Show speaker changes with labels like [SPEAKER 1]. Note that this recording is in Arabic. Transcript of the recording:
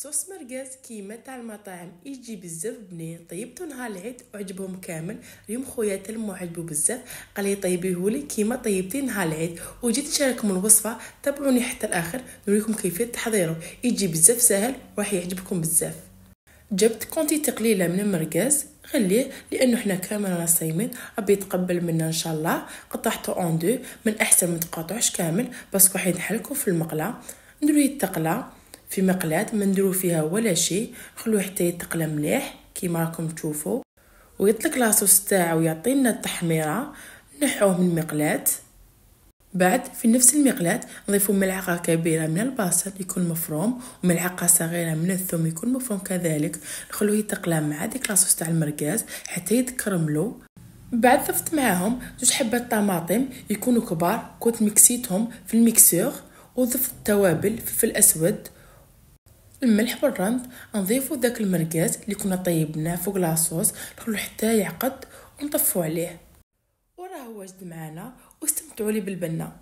[SPEAKER 1] صوص مرقاز كيما تاع المطاعم يجي بزاف بنين. طيبتو نهار العيد وعجبهم كامل. اليوم خويا تلمو عجبو بزاف، قال لي طيبيهولي كيما طيبتي نهار العيد، وجيت نشارككم الوصفه. تابعوني حتى الاخر نوريكم كيفيه تحضيره. يجي بزاف ساهل وراح يعجبكم بزاف. جبت كونتيتي قليله من المرقاز، خليه لانه حنا كامل رانا صايمين، ربي يتقبل منا ان شاء الله. قطعته اون دو، من احسن ما تقاطعوش كامل بس راح نحركه في المقله. نديرو يتقلى في مقلاة، ما نديرو فيها ولا شيء، خلوه حتى يتقلى مليح كيما راكم تشوفوا ويطلق لاصوص تاعو ويعطينا التحميره. نحوه من المقلاة. بعد في نفس المقلاة نضيفوا ملعقه كبيره من البصل يكون مفروم، وملعقه صغيره من الثوم يكون مفروم كذلك. نخلوه يتقلى مع ديك لاصوص تاع المرقاز حتى يتكرملوا. بعد ضفت معاهم 2 حبات طماطم يكونوا كبار، كنت مكسيتهم في الميكسور، وضفت التوابل فلفل اسود، الملح والرند. نضيفوا داك المرقاز اللي كنا طيبناه فوق لاصوص، نخلوه حتى يعقد ونطفوا عليه. وراه واجد معنا، واستمتعوا لي بالبنه.